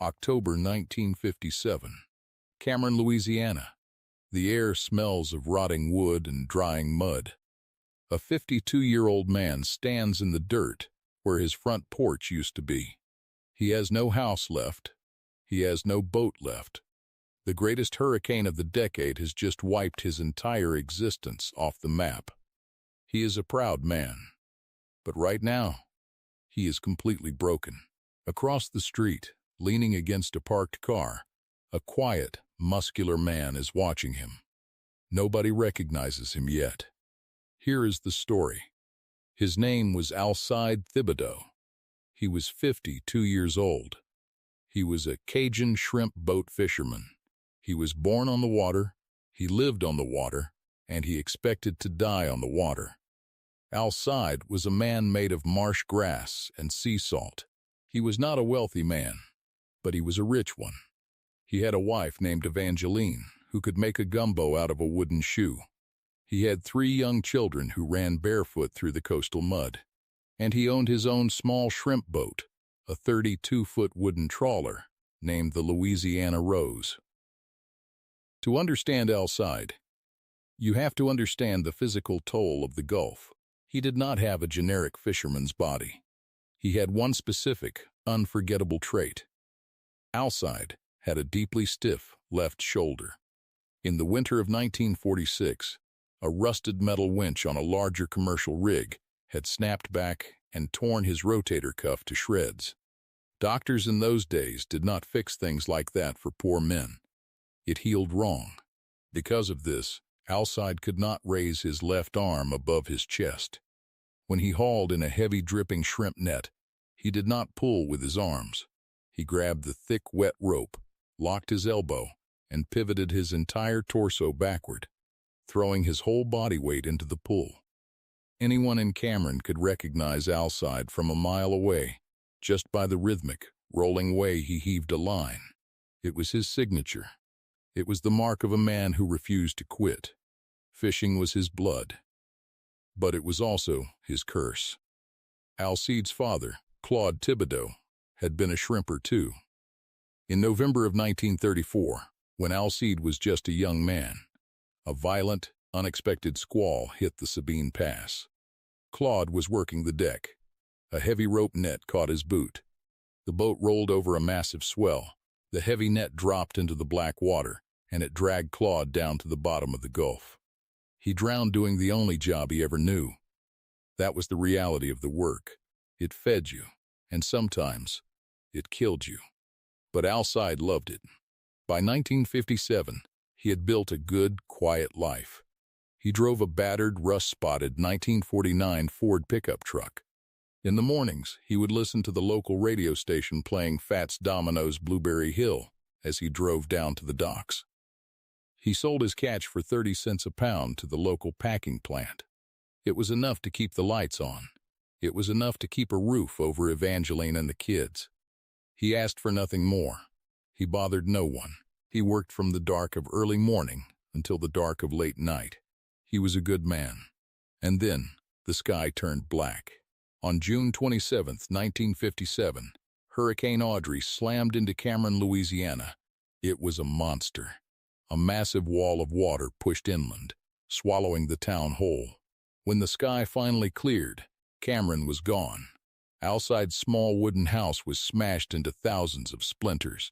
October 1957. Cameron, Louisiana. The air smells of rotting wood and drying mud. A 52-year-old man stands in the dirt where his front porch used to be. He has no house left. He has no boat left. The greatest hurricane of the decade has just wiped his entire existence off the map. He is a proud man. But right now, he is completely broken. Across the street, leaning against a parked car, a quiet, muscular man is watching him. Nobody recognizes him yet. Here is the story. His name was Alcide Thibodeaux. He was 52 years old. He was a Cajun shrimp boat fisherman. He was born on the water, he lived on the water, and he expected to die on the water. Alcide was a man made of marsh grass and sea salt. He was not a wealthy man, but he was a rich one. He had a wife named Evangeline, who could make a gumbo out of a wooden shoe. He had 3 young children who ran barefoot through the coastal mud. And he owned his own small shrimp boat, a 32-foot wooden trawler, named the Louisiana Rose. To understand Alcide, you have to understand the physical toll of the Gulf. He did not have a generic fisherman's body. He had one specific, unforgettable trait. Alcide had a deeply stiff left shoulder. In the winter of 1946, a rusted metal winch on a larger commercial rig had snapped back and torn his rotator cuff to shreds. Doctors in those days did not fix things like that for poor men. It healed wrong. Because of this, Alcide could not raise his left arm above his chest. When he hauled in a heavy dripping shrimp net, he did not pull with his arms. He grabbed the thick, wet rope, locked his elbow, and pivoted his entire torso backward, throwing his whole body weight into the pull. Anyone in Cameron could recognize Alcide from a mile away, just by the rhythmic, rolling way he heaved a line. It was his signature. It was the mark of a man who refused to quit. Fishing was his blood. But it was also his curse. Alcide's father, Claude Thibodeaux, had been a shrimper too. In November of 1934, when Alcide was just a young man, a violent, unexpected squall hit the Sabine Pass. Claude was working the deck. A heavy rope net caught his boot. The boat rolled over a massive swell. The heavy net dropped into the black water, and it dragged Claude down to the bottom of the Gulf. He drowned doing the only job he ever knew. That was the reality of the work. It fed you, and sometimes it killed you. But Alcide loved it. By 1957, he had built a good, quiet life. He drove a battered, rust-spotted 1949 Ford pickup truck. In the mornings, he would listen to the local radio station playing Fats Domino's Blueberry Hill as he drove down to the docks. He sold his catch for 30 cents a pound to the local packing plant. It was enough to keep the lights on. It was enough to keep a roof over Evangeline and the kids. He asked for nothing more. He bothered no one. He worked from the dark of early morning until the dark of late night. He was a good man. And then the sky turned black. On June 27, 1957, Hurricane Audrey slammed into Cameron, Louisiana. It was a monster. A massive wall of water pushed inland, swallowing the town whole. When the sky finally cleared, Cameron was gone. Alcide's small wooden house was smashed into thousands of splinters.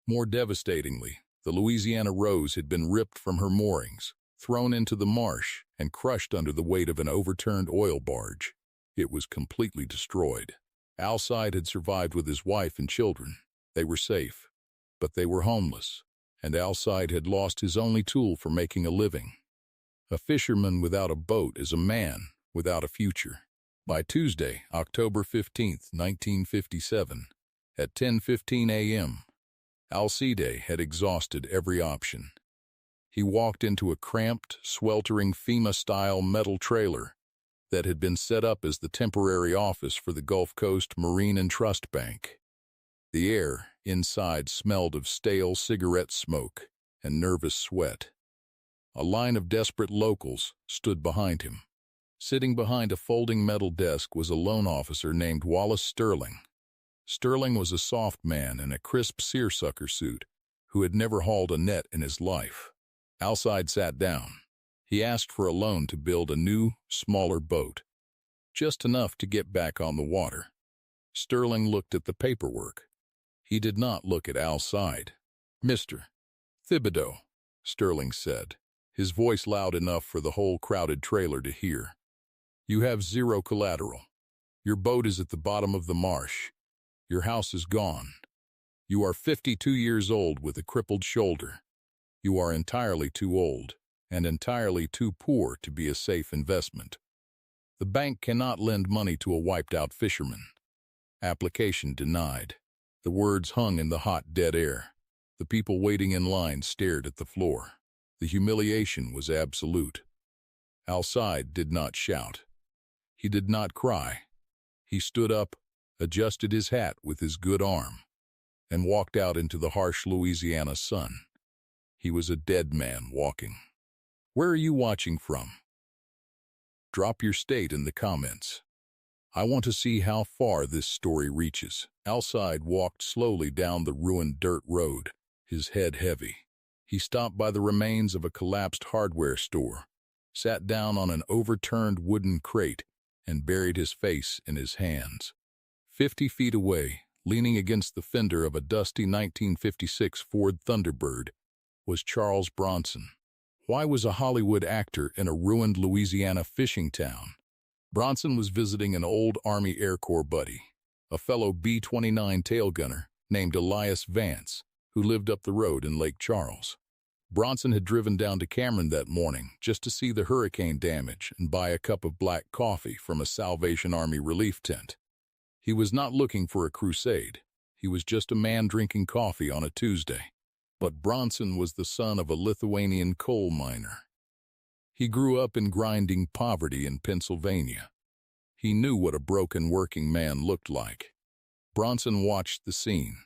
More devastatingly, the Louisiana Rose had been ripped from her moorings, thrown into the marsh, and crushed under the weight of an overturned oil barge. It was completely destroyed. Alcide had survived with his wife and children. They were safe, but they were homeless, and Alcide had lost his only tool for making a living. A fisherman without a boat is a man without a future. By Tuesday, October 15, 1957, at 10:15 a.m., Alcide had exhausted every option. He walked into a cramped, sweltering FEMA-style metal trailer that had been set up as the temporary office for the Gulf Coast Marine and Trust Bank. The air inside smelled of stale cigarette smoke and nervous sweat. A line of desperate locals stood behind him. Sitting behind a folding metal desk was a loan officer named Wallace Sterling. Sterling was a soft man in a crisp seersucker suit who had never hauled a net in his life. Alcide sat down. He asked for a loan to build a new, smaller boat, just enough to get back on the water. Sterling looked at the paperwork. He did not look at Alcide. "Mr. Thibodeaux," Sterling said, his voice loud enough for the whole crowded trailer to hear. "You have zero collateral. Your boat is at the bottom of the marsh. Your house is gone. You are 52 years old with a crippled shoulder. You are entirely too old and entirely too poor to be a safe investment. The bank cannot lend money to a wiped-out fisherman. Application denied." The words hung in the hot, dead air. The people waiting in line stared at the floor. The humiliation was absolute. Alcide did not shout. He did not cry. He stood up, adjusted his hat with his good arm, and walked out into the harsh Louisiana sun. He was a dead man walking. Where are you watching from? Drop your state in the comments. I want to see how far this story reaches. Alcide walked slowly down the ruined dirt road, his head heavy. He stopped by the remains of a collapsed hardware store, sat down on an overturned wooden crate, and buried his face in his hands. 50 feet away, leaning against the fender of a dusty 1956 Ford Thunderbird, was Charles Bronson. Why was a Hollywood actor in a ruined Louisiana fishing town? Bronson was visiting an old Army Air Corps buddy, a fellow B-29 tail gunner named Elias Vance, who lived up the road in Lake Charles. Bronson had driven down to Cameron that morning just to see the hurricane damage and buy a cup of black coffee from a Salvation Army relief tent. He was not looking for a crusade. He was just a man drinking coffee on a Tuesday. But Bronson was the son of a Lithuanian coal miner. He grew up in grinding poverty in Pennsylvania. He knew what a broken working man looked like. Bronson watched the scene.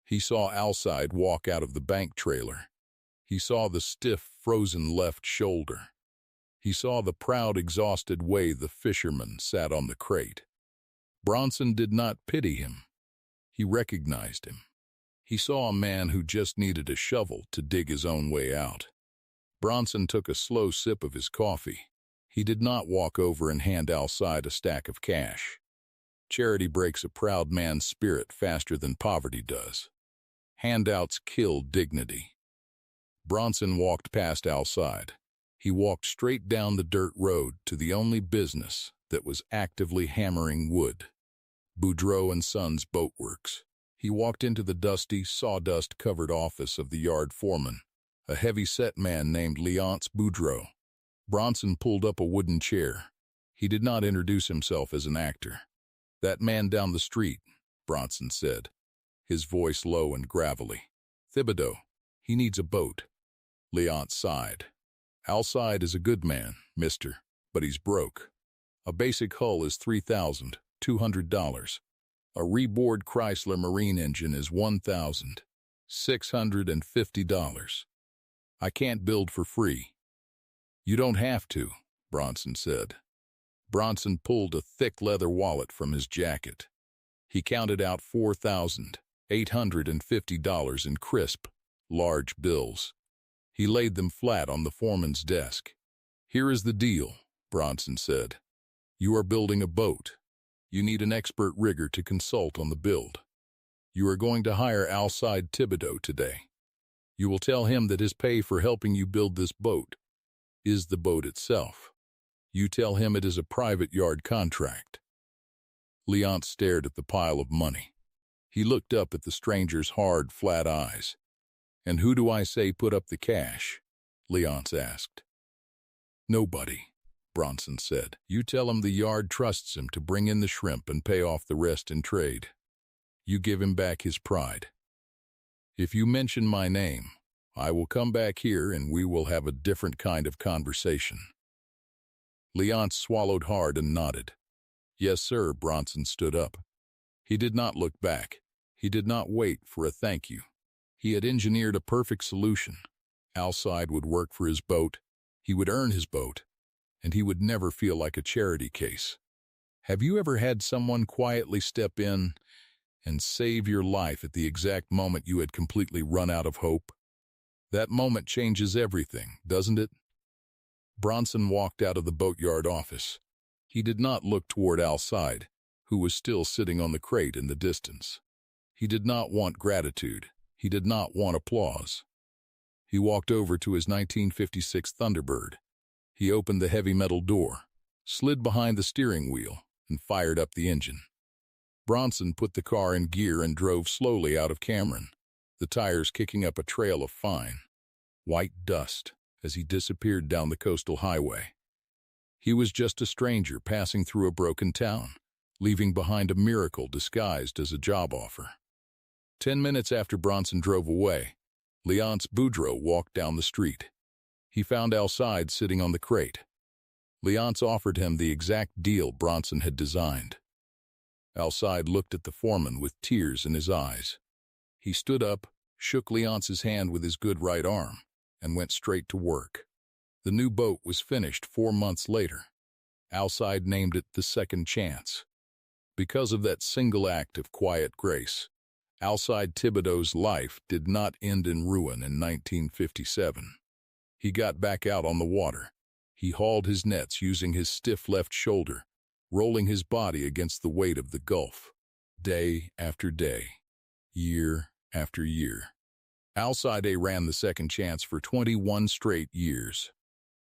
He saw Alcide walk out of the bank trailer. He saw the stiff, frozen left shoulder. He saw the proud, exhausted way the fisherman sat on the crate. Bronson did not pity him. He recognized him. He saw a man who just needed a shovel to dig his own way out. Bronson took a slow sip of his coffee. He did not walk over and hand Alcide a stack of cash. Charity breaks a proud man's spirit faster than poverty does. Handouts kill dignity. Bronson walked past Alcide. He walked straight down the dirt road to the only business that was actively hammering wood, Boudreaux and Sons Boatworks. He walked into the dusty, sawdust-covered office of the yard foreman, a heavy-set man named Léonce Boudreaux. Bronson pulled up a wooden chair. He did not introduce himself as an actor. "That man down the street," Bronson said, his voice low and gravelly. "Thibodeaux, he needs a boat." Léonce sighed. "Alcide is a good man, mister, but he's broke. A basic hull is $3,200. A reboard Chrysler Marine engine is $1,650. I can't build for free." "You don't have to," Bronson said. Bronson pulled a thick leather wallet from his jacket. He counted out $4,850 in crisp, large bills. He laid them flat on the foreman's desk. "Here is the deal," Bronson said. "You are building a boat. You need an expert rigger to consult on the build. You are going to hire Alcide Thibodeaux today. You will tell him that his pay for helping you build this boat is the boat itself. You tell him it is a private yard contract." Léonce stared at the pile of money. He looked up at the stranger's hard, flat eyes. "And who do I say put up the cash?" Léonce asked. "Nobody," Bronson said. "You tell him the yard trusts him to bring in the shrimp and pay off the rest in trade. You give him back his pride. If you mention my name, I will come back here and we will have a different kind of conversation." Léonce swallowed hard and nodded. "Yes, sir." Bronson stood up. He did not look back. He did not wait for a thank you. He had engineered a perfect solution. Alcide would work for his boat, he would earn his boat, and he would never feel like a charity case. Have you ever had someone quietly step in and save your life at the exact moment you had completely run out of hope? That moment changes everything, doesn't it? Bronson walked out of the boatyard office. He did not look toward Alcide, who was still sitting on the crate in the distance. He did not want gratitude. He did not want applause. He walked over to his 1956 Thunderbird. He opened the heavy metal door, slid behind the steering wheel, and fired up the engine. Bronson put the car in gear and drove slowly out of Cameron, the tires kicking up a trail of fine, white dust as he disappeared down the coastal highway. He was just a stranger passing through a broken town, leaving behind a miracle disguised as a job offer. 10 minutes after Bronson drove away, Alcide Thibodeaux walked down the street. He found Alcide sitting on the crate. Alcide offered him the exact deal Bronson had designed. Alcide looked at the foreman with tears in his eyes. He stood up, shook Alcide's hand with his good right arm, and went straight to work. The new boat was finished 4 months later. Alcide named it the Second Chance. Because of that single act of quiet grace, Alcide Thibodeaux's life did not end in ruin in 1957. He got back out on the water. He hauled his nets using his stiff left shoulder, rolling his body against the weight of the Gulf. Day after day, year after year. Alcide ran the Second Chance for 21 straight years.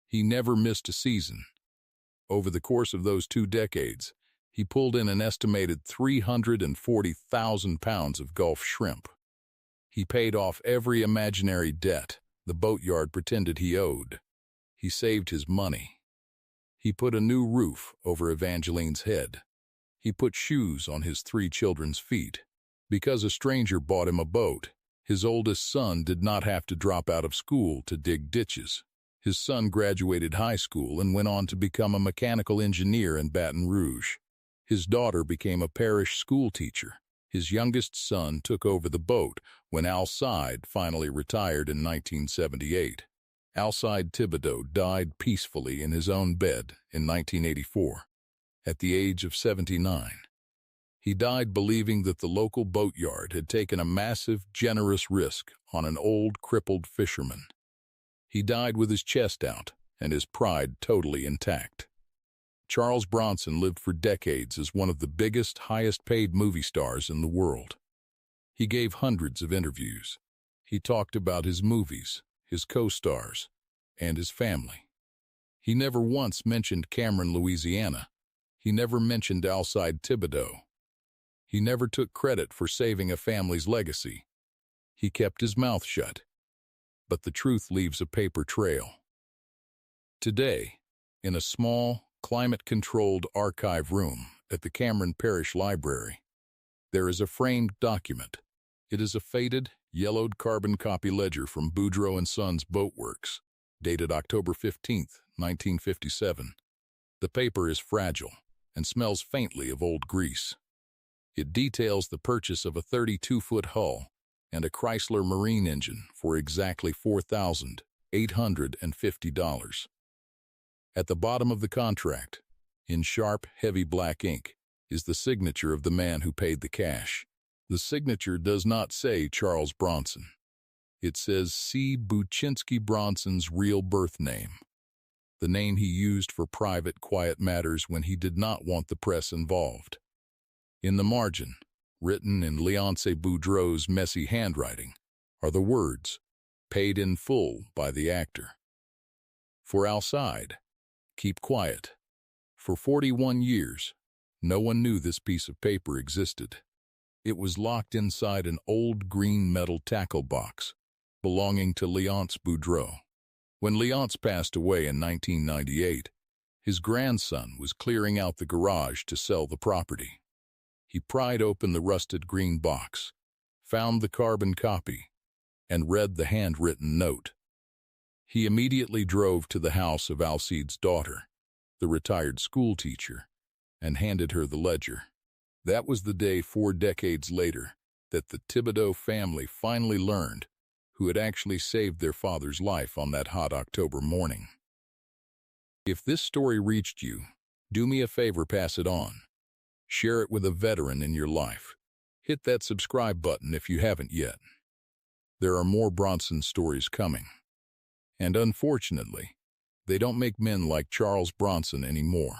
He never missed a season. Over the course of those 2 decades, he pulled in an estimated 340,000 pounds of Gulf shrimp. He paid off every imaginary debt the boatyard pretended he owed. He saved his money. He put a new roof over Evangeline's head. He put shoes on his 3 children's feet. Because a stranger bought him a boat, his oldest son did not have to drop out of school to dig ditches. His son graduated high school and went on to become a mechanical engineer in Baton Rouge. His daughter became a parish school teacher. His youngest son took over the boat when Alcide finally retired in 1978. Alcide Thibodeaux died peacefully in his own bed in 1984, at the age of 79. He died believing that the local boatyard had taken a massive, generous risk on an old, crippled fisherman. He died with his chest out and his pride totally intact. Charles Bronson lived for decades as one of the biggest, highest-paid movie stars in the world. He gave hundreds of interviews. He talked about his movies, his co-stars, and his family. He never once mentioned Cameron, Louisiana. He never mentioned Alcide Thibodeaux. He never took credit for saving a family's legacy. He kept his mouth shut. But the truth leaves a paper trail. Today, in a small, climate-controlled archive room at the Cameron Parish Library, there is a framed document. It is a faded, yellowed carbon copy ledger from Boudreaux & Sons Boatworks, dated October 15, 1957. The paper is fragile and smells faintly of old grease. It details the purchase of a 32-foot hull and a Chrysler Marine engine for exactly $4,850. At the bottom of the contract, in sharp, heavy black ink, is the signature of the man who paid the cash. The signature does not say Charles Bronson. It says C. Buczynski Bronson's real birth name, the name he used for private, quiet matters when he did not want the press involved. In the margin, written in Alcide Thibodeaux's messy handwriting, are the words, "Paid in full by the actor." For Alcide, keep quiet. For 41 years, no one knew this piece of paper existed. It was locked inside an old green metal tackle box belonging to Alcide Thibodeaux. When Alcide passed away in 1998, his grandson was clearing out the garage to sell the property. He pried open the rusted green box, found the carbon copy, and read the handwritten note. He immediately drove to the house of Alcide's daughter, the retired school teacher, and handed her the ledger. That was the day 4 decades later that the Thibodeaux family finally learned who had actually saved their father's life on that hot October morning. If this story reached you, do me a favor, pass it on. Share it with a veteran in your life. Hit that subscribe button if you haven't yet. There are more Bronson stories coming. And unfortunately, they don't make men like Charles Bronson anymore.